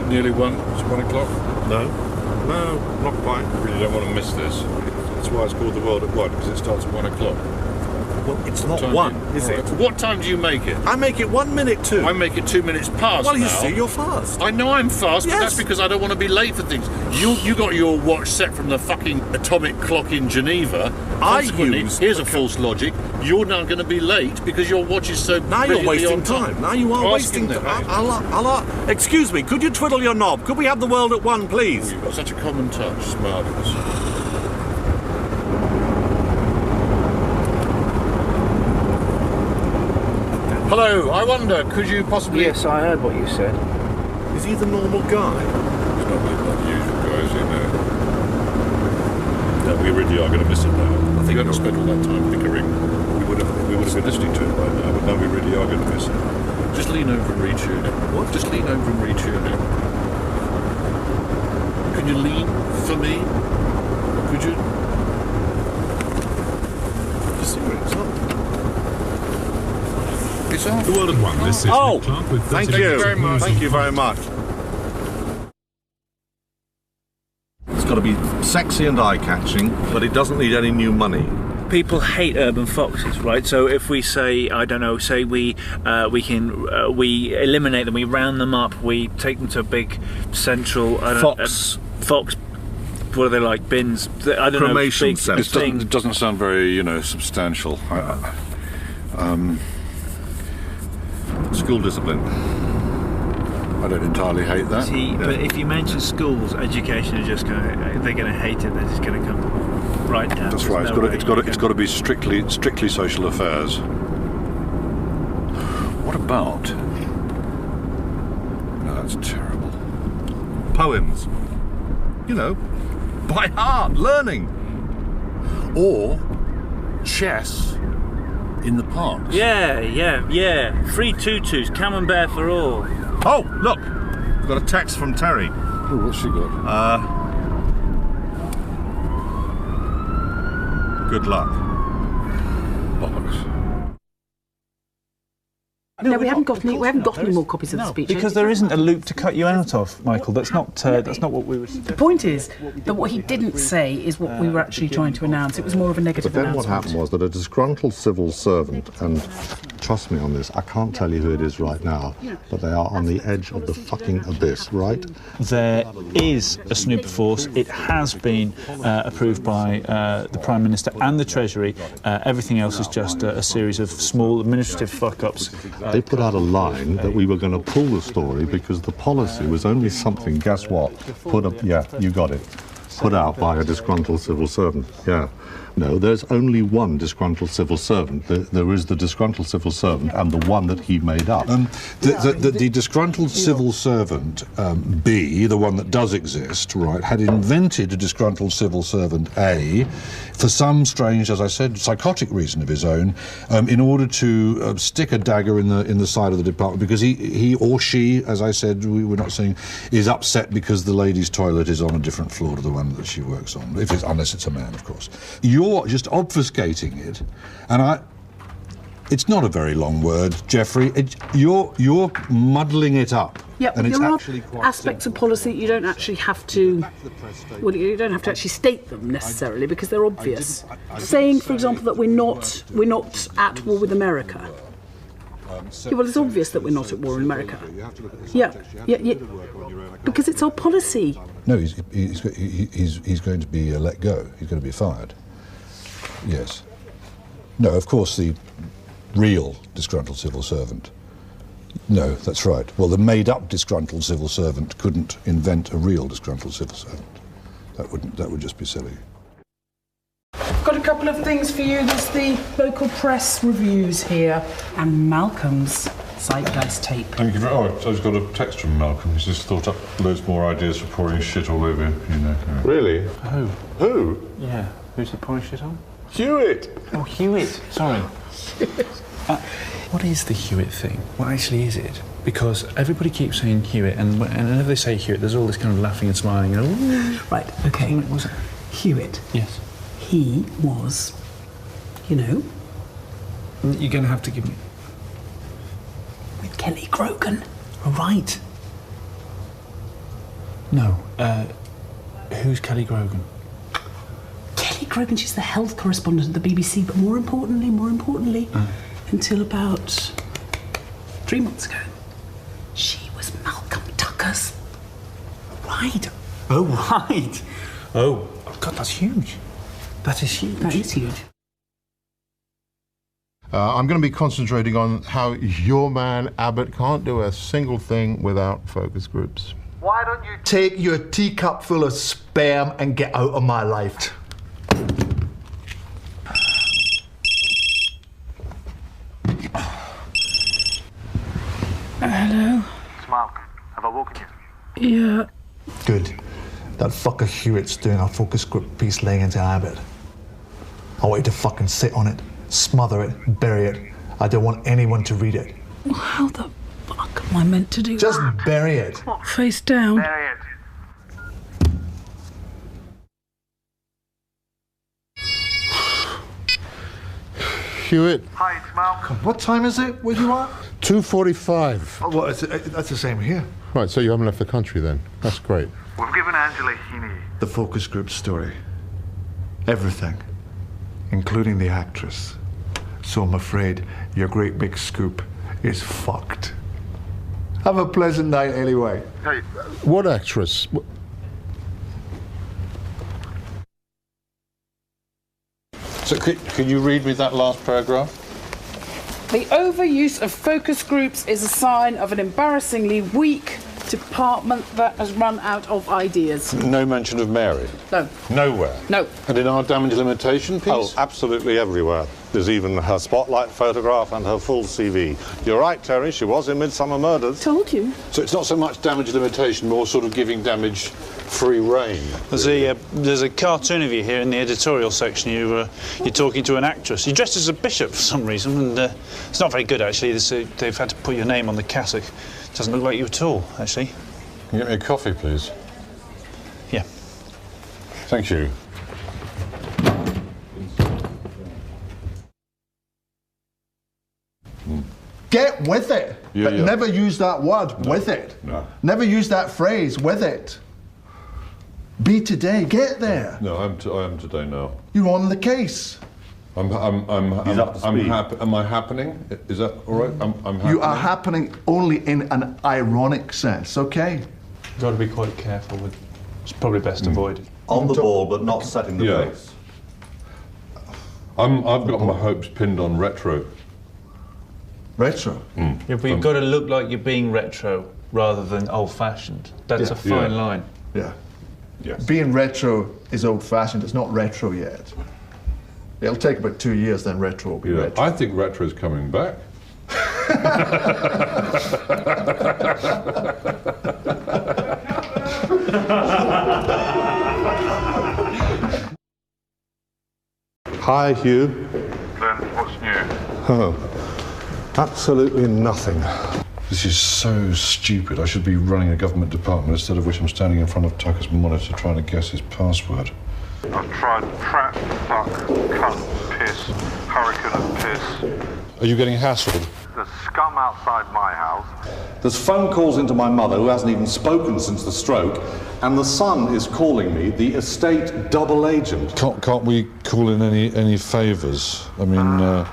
it nearly 1? It's 1 o'clock? No, not quite. I really don't want to miss this. That's why it's called The World at 1, because it starts at 1 o'clock. Well, it's not 1, is it? What time do you make it? I make it 1 minute to. I make it 2 minutes past. Well, you now. see, you're fast. I know I'm fast, yes. but that's because I don't want to be late for things. You got your watch set from the fucking atomic clock in Geneva. Here's a false logic. You're now going to be late because your watch is so. Now you're wasting time. Now you are wasting time. Excuse me, could you twiddle your knob? Could we have The World at 1, please? You've got such a common touch. It's marvellous. Hello, I wonder, could you possibly... Yes, I heard what you said. Is he the normal guy? He's not the usual guy, is he? No, we really are going to miss it now. I think we haven't spent all that time bickering. We would have been listening to it by now, but now we really are going to miss it. Just lean over and retune it. What? Just lean over and retune it. Can you lean for me? Could you? Just see where it's up. It's off. The World at 1. This is Nick Clark with thank you very much. Thank you very much. It's got to be sexy and eye-catching, but it doesn't need any new money. People hate urban foxes, right? So if we say, I don't know, say we eliminate them, we round them up, we take them to a big central Fox. Fox. What are they like? Bins? I don't Cremation know. centre. It doesn't sound very, substantial. School discipline. I don't entirely hate that. See, but if you mention schools, education are just they're going to hate it. They're just going to come right down. That's right. It's got to be strictly social affairs. What about? No, that's terrible. Poems. By heart, learning. Or chess in the parks. Yeah. Free tutus, camembert for all. Oh, look! We've got a text from Terry. Oh, what's she got? Good luck. Bollocks. No, we haven't got any more copies of the speech. Because there isn't a loop to cut you out of, Michael. That's not what we were. The point is that what he didn't say is what we were actually trying to announce. It was more of a negative But then announcement. what happened was that a disgruntled civil servant, and trust me on this, I can't tell you who it is right now, but they are on the edge of the fucking abyss, right? There is a snooper force. It has been approved by the Prime Minister and the Treasury. Everything else is just a series of small administrative fuck-ups. They put out a line that we were going to pull the story because the policy was only something, guess what? Yeah, you got it. Put out by a disgruntled civil servant, yeah. No, there's only one disgruntled civil servant. There is the disgruntled civil servant and the one that he made up. The disgruntled civil servant, B, the one that does exist, right, had invented a disgruntled civil servant, A, for some strange, as I said, psychotic reason of his own, in order to stick a dagger in the side of the department, because he or she, as I said, we were not saying, is upset because the ladies' toilet is on a different floor to the one that she works on, unless it's a man, of course. You're just obfuscating it, and it's not a very long word, Jeffrey. You're muddling it up. Yeah, and it's there are actually quite aspects of policy you don't actually have to. Well, you don't have to actually state them necessarily because they're obvious. Saying, for example, that we're not at war with America. Yeah, well, it's obvious that we're not at war in America. Yeah. Because it's our policy. No, he's going to be let go. He's going to be fired. Yes. No, of course, the real disgruntled civil servant. No, that's right. Well, the made-up disgruntled civil servant couldn't invent a real disgruntled civil servant. That would just be silly. Got a couple of things for you. There's the local press reviews here and Malcolm's Zeitgeist tape. Thank you very much. So I just got a text from Malcolm. He's just thought up loads more ideas for pouring shit all over, Really? Who? Who? Yeah. Who's he pouring shit on? Hewitt! Oh, Hewitt. Sorry. What is the Hewitt thing? What actually is it? Because everybody keeps saying Hewitt, and whenever they say Hewitt, there's all this kind of laughing and smiling. Right, okay. What was it? Hewitt. Yes. He was, You're going to have to give me... with Kelly Grogan. Oh, right. No. Who's Kelly Grogan? Kelly Grogan, she's the health correspondent at the BBC, but more importantly, until about 3 months ago, she was Malcolm Tucker's bride. Oh, right. Oh, God, that's huge. That is huge. That is huge. I'm going to be concentrating on how your man Abbott can't do a single thing without focus groups. Why don't you take your teacup full of sperm and get out of my life? Hello? It's Malcolm. Have I woken you? Yeah. Good. That fucker Hewitt's doing a focus group piece laying into Abbott. I want you to fucking sit on it, smother it, bury it. I don't want anyone to read it. Well, how the fuck am I meant to do Just that? bury it. What, face down? Bury it. Hewitt, Hi, it's Malcolm. What time is it? Where you at? 2:45. Oh, well, that's the same here. Right, so you haven't left the country then. That's great. We've given Angela Heaney the focus group story. Everything. Including the actress. So I'm afraid your great big scoop is fucked. Have a pleasant night anyway. Hey, what actress? So could you read me that last paragraph? The overuse of focus groups is a sign of an embarrassingly weak department that has run out of ideas. No mention of Mary? No. Nowhere? No. And in our damage limitation piece? Oh, absolutely everywhere. There's even her spotlight photograph and her full CV. You're right, Terry, she was in Midsummer Murders. Told you. So it's not so much damage limitation, more sort of giving damage free rein. There's a cartoon of you here in the editorial section. You're talking to an actress. You're dressed as a bishop for some reason, and it's not very good, actually. They've had to put your name on the cassock. It doesn't look like you at all, actually. Can you get me a coffee, please? Yeah. Thank you. Get with it. Yeah, But yeah. never use that word, with it. No. Never use that phrase, with it. Be today, get there. No, I am today now. You're on the case. He's up to speed. Am I happening? Is that all right? I'm happening. You are happening only in an ironic sense, okay? You've got to be quite careful with. It's probably best avoided. On the ball, but not setting the Yeah. pace. I've got my hopes pinned on retro. Retro. Yeah, but you've got to look like you're being retro rather than old-fashioned. That's Yeah. a fine Yeah. line. Yeah. Yes. Being retro is old-fashioned. It's not retro yet. It'll take about 2 years, then retro will be Yeah. retro. I think retro's coming back. Hi, Hugh. Then what's new? Oh, absolutely nothing. This is so stupid. I should be running a government department, instead of which I'm standing in front of Tucker's monitor trying to guess his password. I've tried trap, fuck, cunt, piss, hurricane of piss. Are you getting hassled? There's scum outside my house. There's phone calls into my mother, who hasn't even spoken since the stroke, and the son is calling me the estate double agent. Can't we call in any favours? I mean,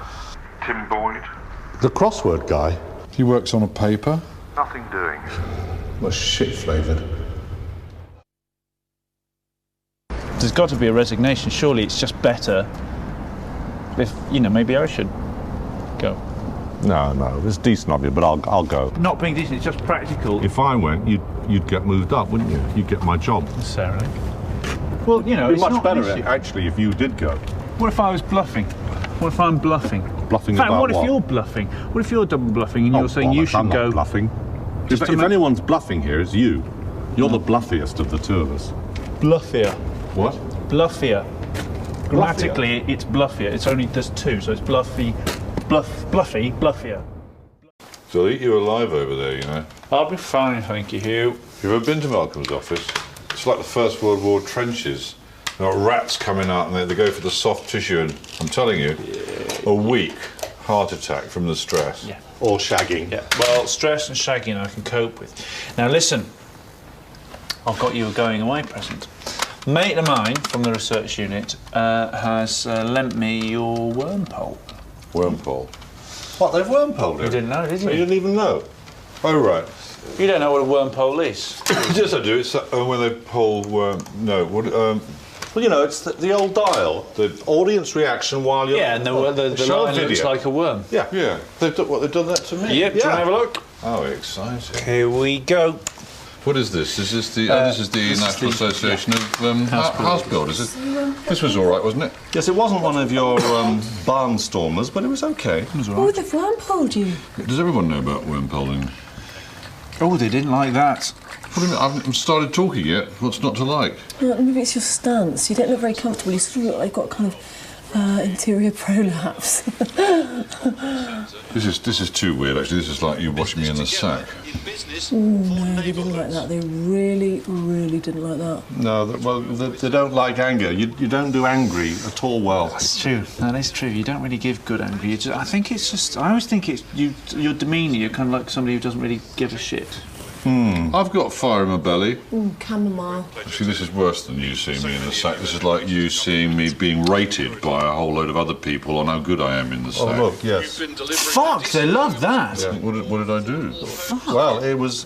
Tim Boyd. The crossword guy. he works on a paper. Nothing doing. Was shit-flavoured. There's got to be a resignation. Surely it's just better if, maybe I should go. No, it's decent of you, but I'll go. Not being decent, it's just practical. If I went, you'd get moved up, wouldn't you? You'd get my job. Necessarily. Well, It'd be it's much not better, an issue. actually, if you did go. What if I was bluffing? What if I'm bluffing? Bluffing In fact, about what if what? you're bluffing? What if you're double bluffing and you're saying you bollocks, I'm should not go? bluffing. Just If to make- anyone's bluffing here, it's you. You're the bluffiest of the two of us. Bluffier. What? Bluffier. Grammatically, it's bluffier. There's two, so it's bluffy, bluffier. They'll eat you alive over there, you know. I'll be fine, thank you, Hugh. You've ever been to Malcolm's office? It's like the First World War trenches. There are rats coming out and they go for the soft tissue, and I'm telling you, a weak heart attack from the stress. Yeah. Or shagging. Yeah. Well, stress and shagging I can cope with. Now listen, I've got you a going away present. A mate of mine from the research unit has lent me your worm pole. Worm pole? What, they've worm poled it? You didn't know, did you? You didn't even know? Oh, right. You don't know what a worm pole is? Yes, I do. It's when they poll worm... No, what... well, you know, it's the old dial, the audience reaction while you're... Yeah, and the line looks like a worm. Yeah. Yeah. They've done that to me. Yep, do you want to have a look? Oh, exciting. Here we go. What is this? Is this the... this is the National Association of House Builders. This was all right, wasn't it? Yes, it wasn't one of your barnstormers, but it was OK. It was all right. Oh, they've worm-poled you. Does everyone know about worm polling? Oh, they didn't like that. What do you mean? I haven't started talking yet. What's not to like? Well, maybe it's your stance. You don't look very comfortable. You sort of look like you've got kind of interior prolapse. This is too weird, actually. This is like you washing me in the sack. No, they didn't like that. They really, really didn't like that. No, well, they don't like anger. You don't do angry at all well. That's true. That is true. You don't really give good anger. I think it's just... I always think it's your demeanour. You're kind of like somebody who doesn't really give a shit. I've got fire in my belly. Chamomile. Actually, this is worse than you seeing me in the sack. This is like you seeing me being rated by a whole load of other people on how good I am in the sack. Oh, look, yes. Fuck, they love that. Yeah. What did I do? Fuck. Well, it was...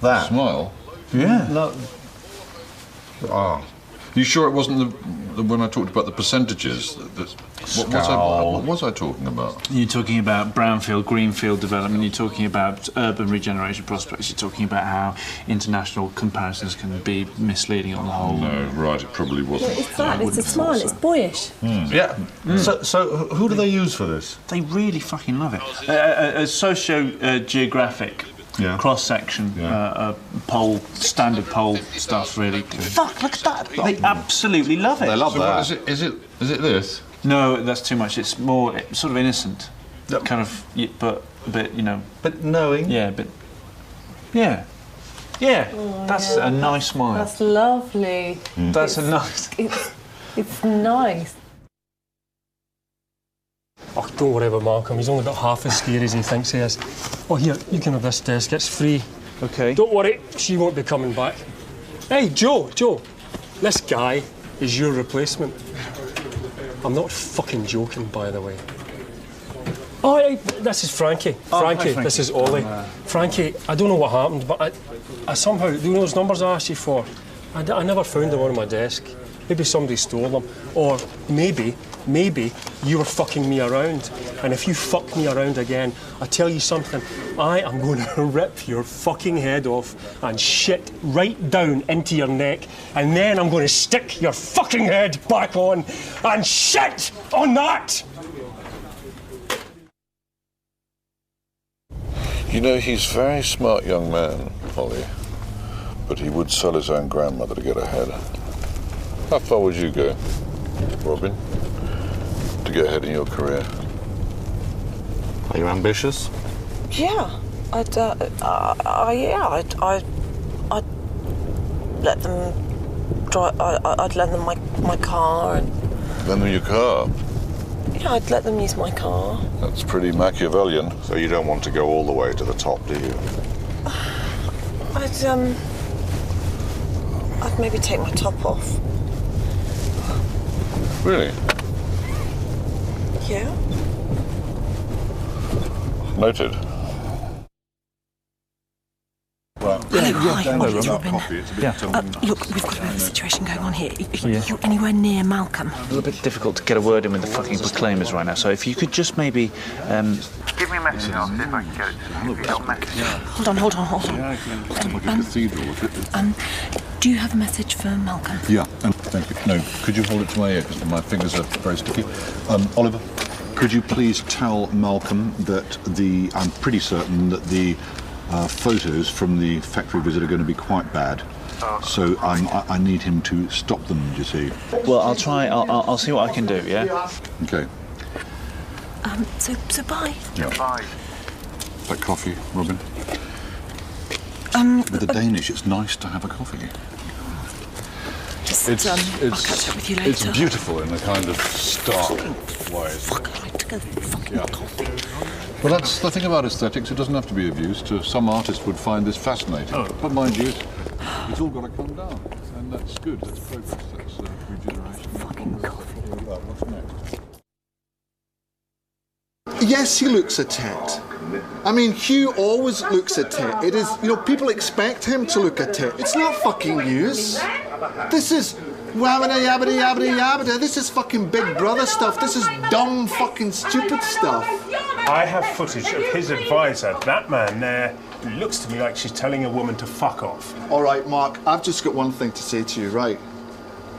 that. Smile? Yeah. No. Ah. You sure it wasn't the when I talked about the percentages? What was I talking about? You're talking about brownfield, greenfield development. You're talking about urban regeneration prospects. You're talking about how international comparisons can be misleading on the whole. No, right, it probably wasn't. Well, it's that. It's a smile. It's boyish. Yeah. So who do they use for this? They really fucking love it. A socio-geographic cross-section, pole, standard pole stuff, really. Fuck, look at that. They absolutely love it. They love that. What is it this? No, that's too much. It's more sort of innocent. Kind of, but a bit, you know. But knowing? Yeah, but... Yeah. Yeah, that's a nice smile. That's lovely. That's a nice... It's nice. Oh, don't worry about Malcolm. He's only about half as scary as he thinks he is. Oh, here, you can have this desk. It's free. OK. Don't worry, she won't be coming back. Hey, Joe, this guy is your replacement. I'm not fucking joking, by the way. Oh, hey, this is Frankie. Frankie, this is Ollie. Frankie, I don't know what happened, but I somehow, do you know those numbers I asked you for? I never found them on my desk. Maybe somebody stole them. Or maybe you were fucking me around. And if you fuck me around again, I tell you something, I am going to rip your fucking head off and shit right down into your neck, and then I'm going to stick your fucking head back on and shit on that! You know, he's a very smart young man, Ollie, but he would sell his own grandmother to get ahead. How far would you go, Robin, to get ahead in your career? Are you ambitious? Yeah, I'd let them drive. I'd lend them my car and. Lend them your car? Yeah, I'd let them use my car. That's pretty Machiavellian. So you don't want to go all the way to the top, do you? I'd maybe take my top off. Really? Yeah. Noted. Hello, hi, it's Robin. Look, we've got a bit of a situation going on here. Are you anywhere near Malcolm? A little bit difficult to get a word in with the fucking proclaimers right now, so if you could just maybe... Give me a message, I'll see if I can get it. Hold on. It's like a cathedral. Do you have a message for Malcolm? Yeah, thank you. No, could you hold it to my ear, because my fingers are very sticky. Oliver, could you please tell Malcolm that I'm pretty certain that the photos from the factory visit are going to be quite bad. So I need him to stop them, you see. Well, I'll try. I'll see what I can do, yeah? OK. So bye. Yeah. Bye. That coffee, Robin? With the Danish, it's nice to have a coffee. I'll catch up with you later. It's beautiful in a kind of stark way. Fuck, I like to go fucking coffee. Well, that's the thing about aesthetics. It doesn't have to be of use. Some artists would find this fascinating. But mind you, it's all got to come down. And that's good. That's progress. That's regeneration. Fucking coffee. What's next? Yes, he looks a tit. I mean, Hugh always looks a tit. It is, you know, people expect him to look a tit. It's not fucking news. This is wabbada yabbada yabbada yabbada. This is fucking Big Brother stuff. This is dumb fucking stupid stuff. I have footage of his advisor. That man there looks to me like she's telling a woman to fuck off. All right, Mark, I've just got one thing to say to you, right?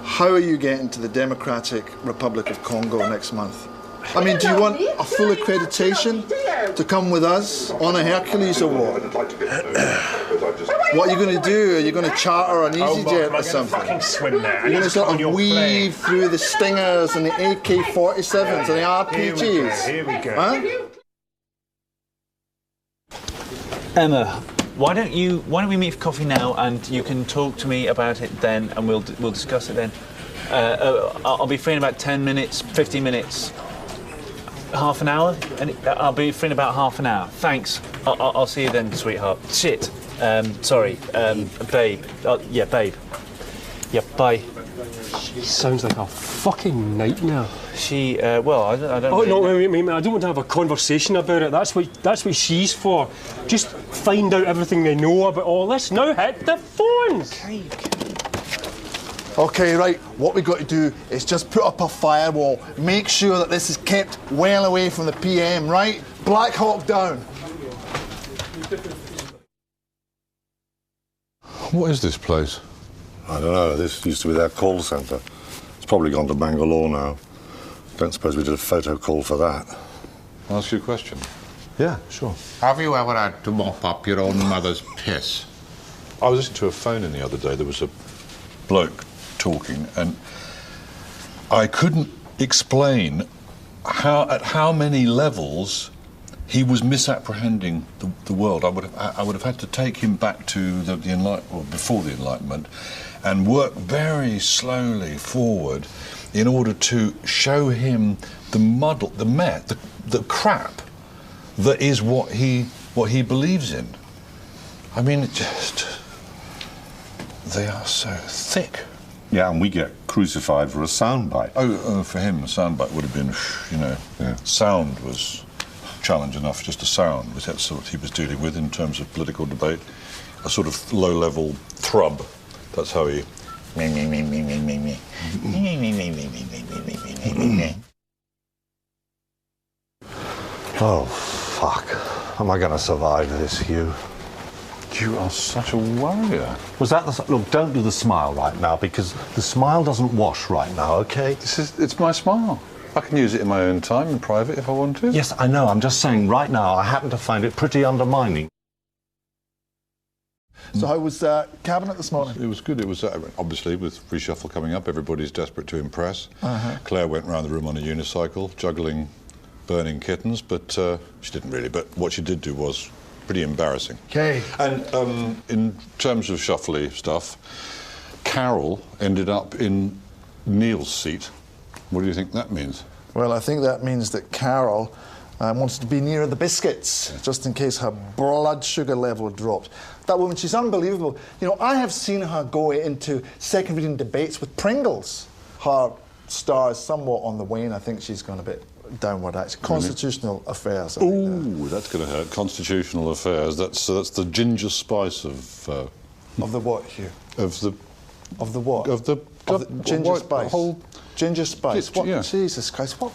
How are you getting to the Democratic Republic of Congo next month? I mean, do you want a full accreditation to come with us on a Hercules or what? What are you going to do? Are you going to charter an EasyJet or something? Fucking swim there. You're going to sort of weave through the Stingers and the AK-47s and the RPGs? Here we go. Huh? Emma, why don't we meet for coffee now, and you can talk to me about it then, and we'll discuss it then. I'll be free in about 10 minutes, 15 minutes. Half an hour? And I'll be free in about half an hour. Thanks. I'll see you then, sweetheart. Shit. Sorry. Babe. Yeah, babe. Yeah, bye. She sounds like a fucking nightmare. She, well, I don't... Oh, no, wait, I don't want to have a conversation about it. That's what she's for. Just find out everything they know about all this. Now hit the phones! Okay, right, what we've got to do is just put up a firewall. Make sure that this is kept well away from the PM, right? Black Hawk down. What is this place? I don't know. This used to be their call centre. It's probably gone to Bangalore now. Don't suppose we did a photo call for that. I'll ask you a question. Yeah, sure. Have you ever had to mop up your own mother's piss? I was listening to a phone-in the other day. There was a bloke talking, and I couldn't explain at how many levels he was misapprehending the world. I would have had to take him back to the before the Enlightenment, and work very slowly forward in order to show him the muddle, the crap that is what he believes in. I mean, they are so thick. Yeah, and we get crucified for a soundbite. Oh, for him, a soundbite would have been, sound was challenge enough, just a sound. That's what he was dealing with in terms of political debate. A sort of low-level thrub. That's how he... Oh, fuck. Am I going to survive this, Hugh? You are such a warrior. Was that the... Look, don't do the smile right now, because the smile doesn't wash right now, OK? It's my smile. I can use it in my own time, in private, if I want to. Yes, I know. I'm just saying, right now, I happen to find it pretty undermining. So how was Cabinet this morning? It was good. It was, obviously, with reshuffle coming up, everybody's desperate to impress. Claire went round the room on a unicycle, juggling burning kittens, but she didn't really. But what she did do was pretty embarrassing. Okay. And in terms of shuffly stuff, Carol ended up in Neil's seat. What do you think that means? Well, I think that means that Carol wants to be near the biscuits, just in case her blood sugar level dropped. That woman, she's unbelievable. You know, I have seen her go into second reading debates with Pringles. Her star is somewhat on the wane. I think she's gone a bit downward, actually. Constitutional affairs. Ooh, that's going to hurt. Constitutional affairs. That's the ginger spice of... Of the what, Hugh? Of the... Of the what? Of the ginger spice. Whole... Ginger spice. What? Yeah. Jesus Christ! What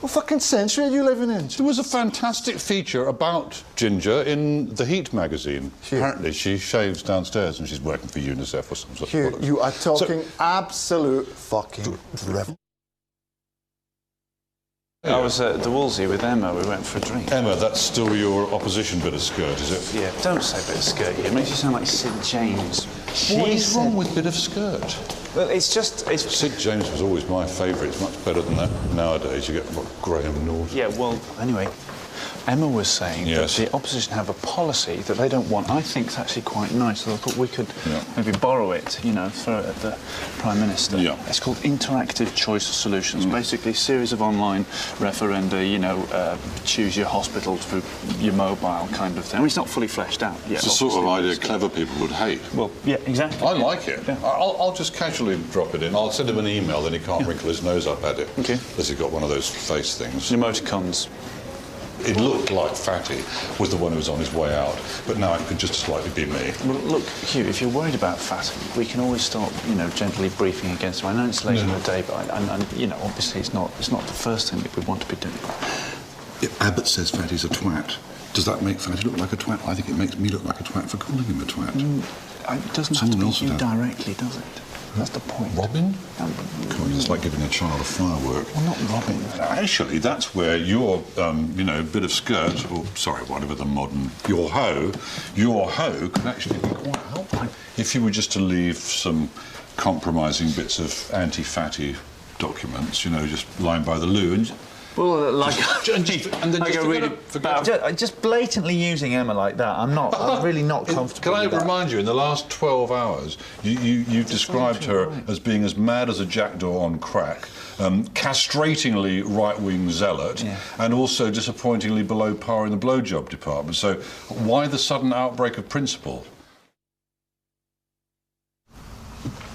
fucking century are you living in? There was a fantastic feature about Ginger in the Heat magazine. Hugh. Apparently, she shaves downstairs and she's working for UNICEF or some sort of Hugh, products. you are talking absolute fucking drivel. I was at the Wolsey with Emma. We went for a drink. Emma, that's still your opposition bit of skirt, is it? Yeah, don't say bit of skirt. It makes you sound like Sid James. What is wrong with bit of skirt? Well, it's just... Sid James was always my favourite. It's much better than that nowadays. You get, what, Graham Norton. Yeah, well, anyway, Emma was saying Yes. that the opposition have a policy that they don't want. I think it's actually quite nice, so I thought we could maybe borrow it, you know, throw it at the Prime Minister. Yeah. It's called interactive choice solutions, basically a series of online referenda, you know, choose your hospital through your mobile kind of thing. I mean, it's not fully fleshed out yet. It's the sort of idea clever people would hate. Well, yeah, exactly. I like it. Yeah. I'll just casually drop it in. I'll send him an email, then he can't wrinkle his nose up at it. Okay. Because he's got one of those face things. Emoticons. It looked like Fatty was the one who was on his way out, but now it could just slightly be me. Well, look, Hugh, if you're worried about Fatty, we can always start, you know, gently briefing against him. I know it's late in the day, but you know, obviously it's not the first thing that we want to be doing. If Abbott says Fatty's a twat, does that make Fatty look like a twat? I think it makes me look like a twat for calling him a twat. It doesn't have to be you directly, does it? That's the point. Robin? It's like giving a child a firework. Well, not Robin. Actually, that's where your, you know, bit of skirt, or, sorry, whatever the modern, your hoe could actually be quite helpful. If you were just to leave some compromising bits of anti-fatty documents, you know, just lying by the loo and... Well, like, just blatantly using Emma like that, I'm really not comfortable. Can I remind you, in the last 12 hours, you've described her as being as mad as a jackdaw on crack, castratingly right-wing zealot, and also disappointingly below par in the blowjob department. So why the sudden outbreak of principle?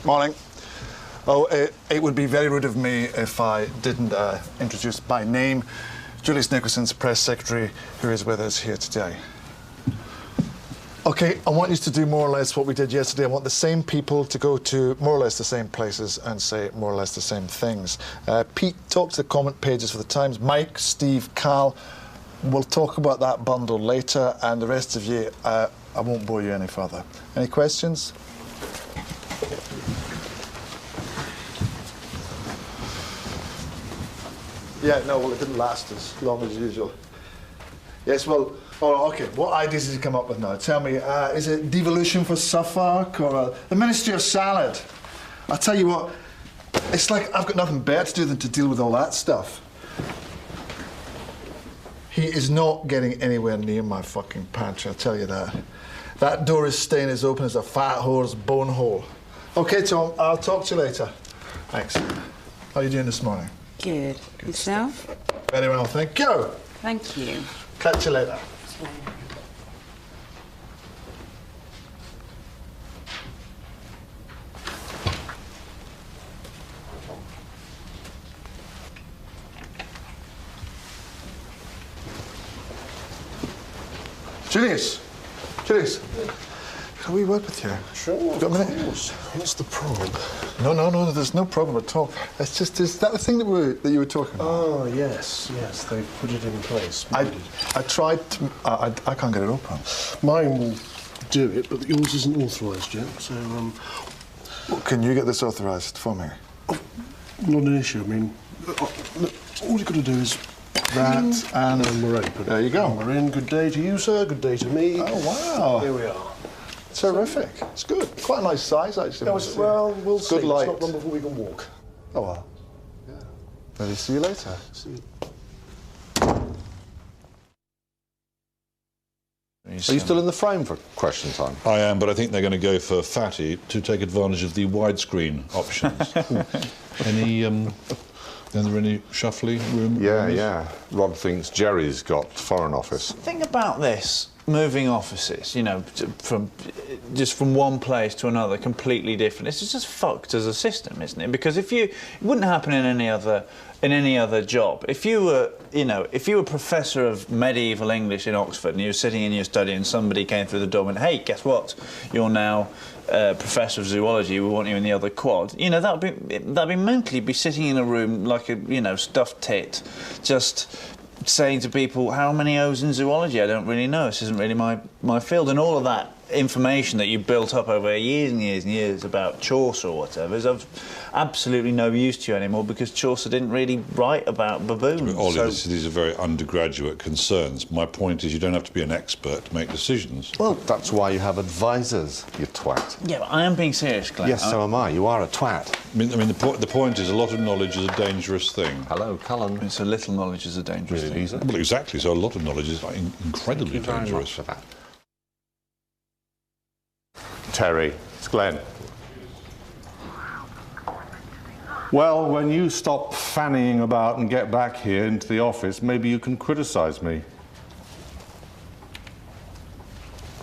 Morning. Oh, it would be very rude of me if I didn't introduce by name Julius Nicholson's press secretary, who is with us here today. OK, I want you to do more or less what we did yesterday. I want the same people to go to more or less the same places and say more or less the same things. Pete, talk to the comment pages for the Times. Mike, Steve, Carl, we'll talk about that bundle later, and the rest of you, I won't bore you any further. Any questions? Yeah, no, well, it didn't last as long as usual. Yes, well, oh, OK, what ideas did you come up with now? Tell me, is it devolution for Suffolk or the Ministry of Salad? I'll tell you what, it's like I've got nothing better to do than to deal with all that stuff. He is not getting anywhere near my fucking pantry, I'll tell you that. That door is staying as open as a fat whore's bone hole. OK, Tom, I'll talk to you later. Thanks. How are you doing this morning? Good. Yourself? Very well, thank you. Thank you. Catch you later. Julius! Julius! Can we work with you? Sure, got a minute? What's the problem? No, there's no problem at all. It's just, is that the thing that you were talking about? Oh, yes, they put it in place. I tried to... I can't get it open. Mine will do it, but yours isn't authorised yet, so, Well, can you get this authorised for me? Oh, not an issue, I mean, look, all you've got to do is that, and we're open. There you go. And we're in. Good day to you, sir, good day to me. Oh, wow. Here we are. Terrific. It's good. Quite a nice size, actually. Well, we'll see. Good light. It's not long before we can walk. Oh, well. Yeah. Maybe see you later. See you. Are you still in the frame for question time? I am, but I think they're going to go for Fatty to take advantage of the widescreen options. Are there any shuffly room? Yeah. Rob thinks Jerry's got Foreign Office. Think about this. Moving offices, you know, from one place to another, completely different. It's just fucked as a system, isn't it? Because it wouldn't happen in any other job. If you were professor of medieval English in Oxford and you were sitting in your study and somebody came through the door and went, "Hey, guess what? You're now professor of zoology. We want you in the other quad." You know, that'd be mentally be sitting in a room like a stuffed tit, just saying to people, how many O's in zoology? I don't really know. This isn't really my field. And all of that information that you built up over years and years and years about Chaucer or whatever is of absolutely no use to you anymore because Chaucer didn't really write about baboons. Ollie, these are very undergraduate concerns. My point is you don't have to be an expert to make decisions. Well, that's why you have advisors, you twat. Yeah, but I am being serious, Glenn. Yes, so am I. You are a twat. I mean the point is a lot of knowledge is a dangerous thing. Hello, Cullen. It's a little knowledge is a dangerous thing. Well, exactly. So a lot of knowledge is incredibly dangerous. For that. Terry, it's Glenn. Well, when you stop fannying about and get back here into the office, maybe you can criticise me.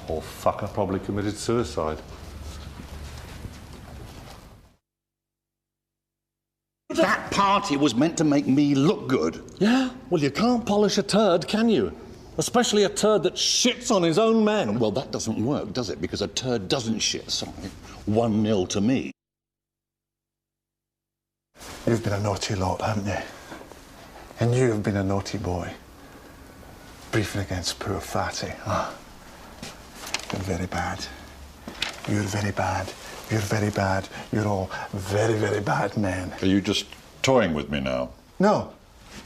Poor fucker probably committed suicide. That party was meant to make me look good. Yeah? Well, you can't polish a turd, can you? Especially a turd that shits on his own men. Well, that doesn't work, does it? Because a turd doesn't shit, sorry. 1-0 to me. You've been a naughty lot, haven't you? And you have been a naughty boy. Briefing against poor Fatty. You're very bad. You're very bad. You're very bad. You're all very, very bad men. Are you just toying with me now? No.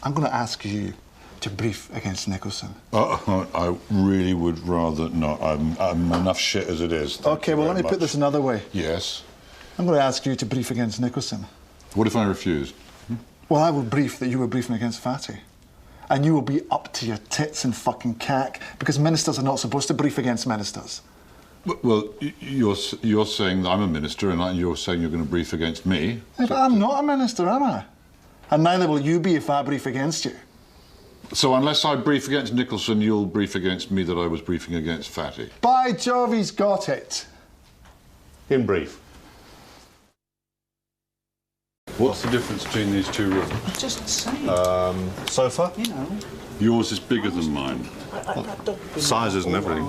I'm going to ask you to brief against Nicholson. I really would rather not. I'm enough shit as it is. OK, well, let me put this another way. Yes? I'm going to ask you to brief against Nicholson. What if I refuse? Well, I will brief that you were briefing against Fatty. And you will be up to your tits and fucking cack, because ministers are not supposed to brief against ministers. Well, you're saying that I'm a minister, and you're saying you're going to brief against me. Yeah, but I'm not a minister, am I? And neither will you be if I brief against you. So unless I brief against Nicholson, you'll brief against me that I was briefing against Fatty. By Jove, he's got it. In brief. What's the difference between these two rooms? Just saying. Sofa? You know. Yours is bigger than mine. Sizes and everything.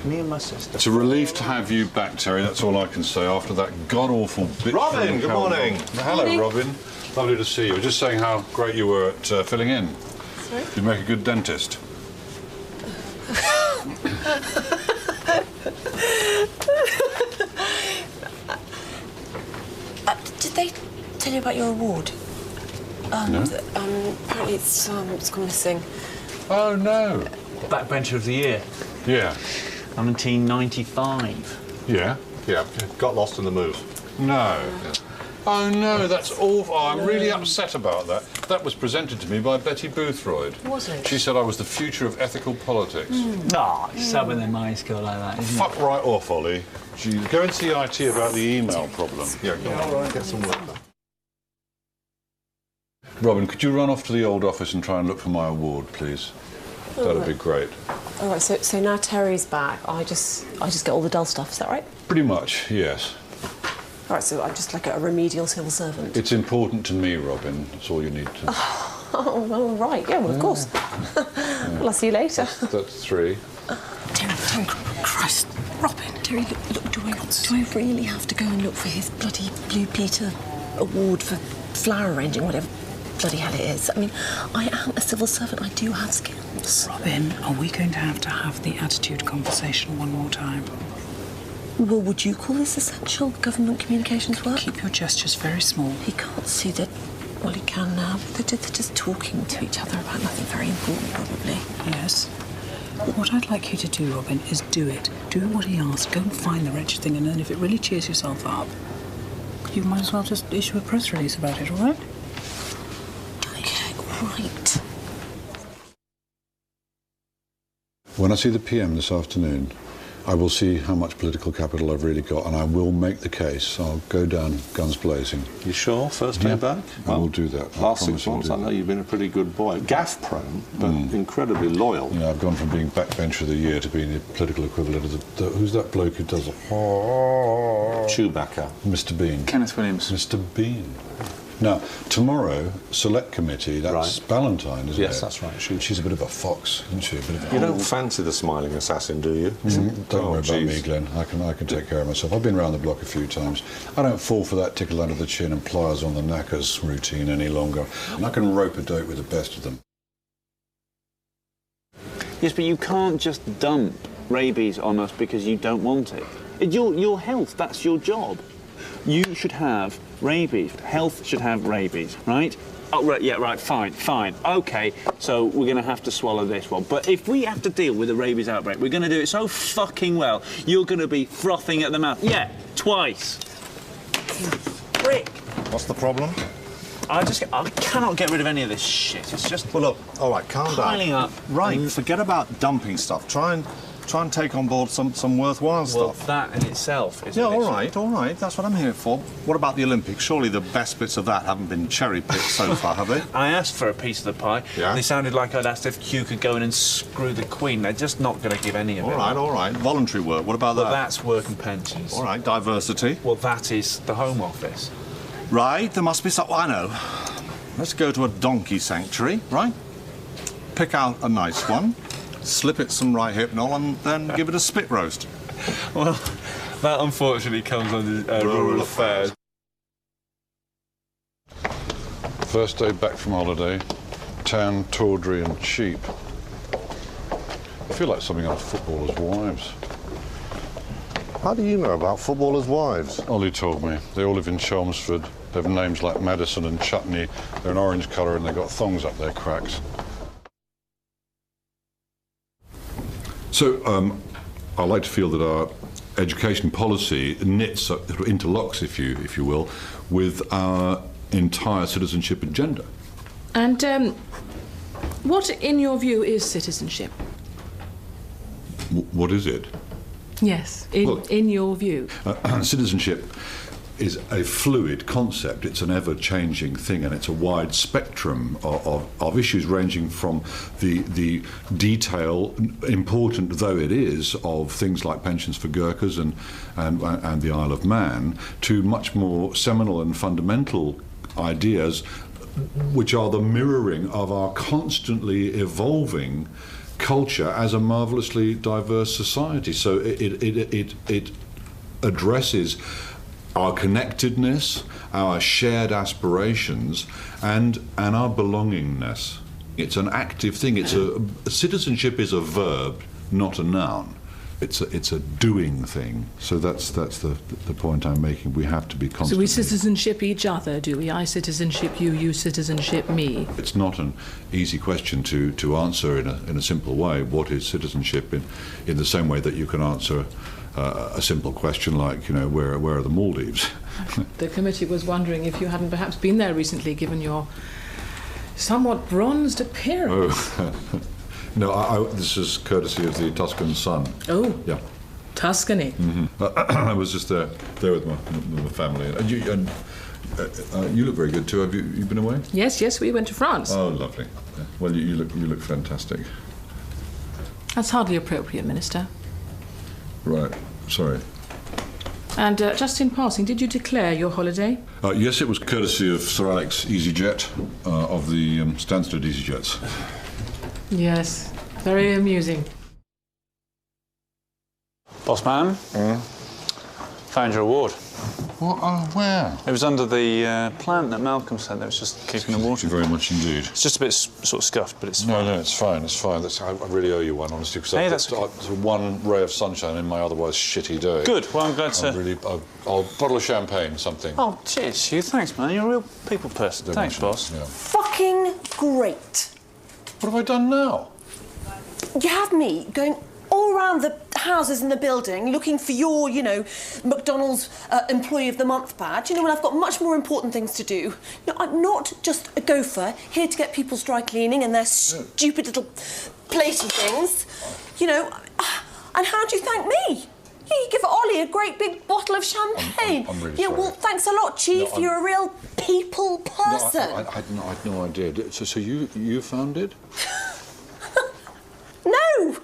Me and my sister. It's a relief to have you back, Terry. That's all I can say after that god-awful bit. Robin, good morning. Hello, Morning. Robin. Lovely to see you. I was just saying how great you were at filling in. Sorry? You'd make a good dentist. Did they tell you about your award? No. Apparently it's gone missing. Oh, no. Backbencher of the Year. Yeah. 1995. Yeah? Yeah, got lost in the move. No. Yeah. Oh, no, that's awful. Oh, I'm really upset about that. That was presented to me by Betty Boothroyd. Was it? She said I was the future of ethical politics. No, it's sad when they're my school like that, isn't Fuck right off, Ollie. Gee, go and see IT about the email problem. Yeah, go on. All right, get some work done. Robin, could you run off to the old office and try and look for my award, please? That'd be great. All right, so now Terry's back. I just get all the dull stuff. Is that right? Pretty much, yes. All right, so I'm just like a remedial civil servant. It's important to me, Robin. That's all you need to know. Oh, well, right. Yeah, well, of course. Well, I'll see you later. That's 3. Terry, Christ. Robin, Terry, look, do I really have to go and look for his bloody Blue Peter award for flower arranging, whatever bloody hell it is? I mean, I am a civil servant. I do have skills. Robin, are we going to have the attitude conversation one more time? Well, would you call this essential government communications work? Keep your gestures very small. He can't see that. Well, he can now. They're just talking to each other about nothing very important, probably. Yes. What I'd like you to do, Robin, is do it. Do what he asks. Go and find the wretched thing, and then if it really cheers yourself up, you might as well just issue a press release about it, all right? Okay, right. When I see the PM this afternoon, I will see how much political capital I've really got, and I will make the case. I'll go down guns blazing. You sure? First day back? I will do that. Last 6 months, I know you've been a pretty good boy. Gaff-prone, but incredibly loyal. You know, I've gone from being backbencher of the year to being the political equivalent of the who's that bloke who does Chewbacca. Mr. Bean. Kenneth Williams. Mr. Bean. Now, tomorrow, Select Committee, that's Ballantyne, isn't it? Yes, that's right. She's a bit of a fox, isn't she? A bit of a You don't fancy the smiling assassin, do you? Don't worry about me, Glenn. I can take care of myself. I've been around the block a few times. I don't fall for that tickle under the chin and pliers on the knackers routine any longer. And I can rope a dope with the best of them. Yes, but you can't just dump rabies on us because you don't want it. Your health, that's your job. You should have rabies. Health should have rabies, right? Oh, right, yeah, right, fine. OK, so we're going to have to swallow this one. But if we have to deal with a rabies outbreak, we're going to do it so fucking well, you're going to be frothing at the mouth. Yeah, twice. Prick. What's the problem? I cannot get rid of any of this shit. It's just... Well, look, all right, calm down. Piling up. Right, forget about dumping stuff. Try and take on board some worthwhile stuff. Well, that in itself is... Yeah, all right. That's what I'm here for. What about the Olympics? Surely the best bits of that haven't been cherry-picked so far, have they? I asked for a piece of the pie. Yeah? They sounded like I'd asked if Q could go in and screw the Queen. They're just not going to give any of it. All right. Voluntary work. What about that? Well, that's work and pensions. All right, diversity. Well, that is the Home Office. Right, there must be some... I know. Let's go to a donkey sanctuary, right? Pick out a nice one, slip it some rye hypnol, and then give it a spit roast. Well, that unfortunately comes under rural affairs. First day back from holiday, town tawdry and cheap. I feel like something out of Footballers' Wives. How do you know about Footballers' Wives? Ollie told me. They all live in Chelmsford. They have names like Madison and Chutney. They're an orange colour and they've got thongs up their cracks. So, I like to feel that our education policy knits, interlocks, if you will, with our entire citizenship agenda. And what, in your view, is citizenship? What is it? Yes, in your view. Citizenship is a fluid concept. It's an ever-changing thing, and it's a wide spectrum of issues ranging from the detail, important though it is, of things like pensions for Gurkhas and the Isle of Man, to much more seminal and fundamental ideas, which are the mirroring of our constantly evolving culture as a marvellously diverse society. So it addresses our connectedness, our shared aspirations, and our belongingness. It's an active thing. Citizenship is a verb, not a noun. It's a doing thing. So that's the point I'm making. We have to be constantly... So we citizenship each other, do we? I citizenship you, you citizenship me. It's not an easy question to answer in a simple way. What is citizenship in the same way that you can answer a simple question like, you know, where are the Maldives? The committee was wondering if you hadn't perhaps been there recently, given your somewhat bronzed appearance. Oh. No, this is courtesy of the Tuscan Sun. Oh. Yeah. Tuscany. Mm-hmm. I was just there with my family. And you look very good too. Have you been away? Yes, we went to France. Oh, lovely. Yeah. Well, you look fantastic. That's hardly appropriate, Minister. Right. Sorry. And just in passing, did you declare your holiday? Yes, it was courtesy of Sir Alex EasyJet of the Stansted EasyJets. Yes, very amusing. Boss man, found your award. What? Where? It was under the plant that Malcolm said that was just keeping the water. Thank you very much indeed. It's just a bit sort of scuffed, but it's fine. No, it's fine. I really owe you one, honestly, because that's one ray of sunshine in my otherwise shitty day. Good. Well, I'm glad to... I'll bottle of champagne, something. Oh, cheers, Hugh. Thanks, man. You're a real people person. Thanks, boss. Yeah. Fucking great. What have I done now? You have me going all around the houses in the building looking for your, McDonald's Employee of the Month badge, when I've got much more important things to do. I'm not just a gopher here to get people's dry cleaning and their stupid little platey things, and how do you thank me? You give Ollie a great big bottle of champagne. I'm really sorry. Well, thanks a lot, Chief. No, you're a real people person. No, I had no idea. So you found it? No!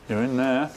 You're in there.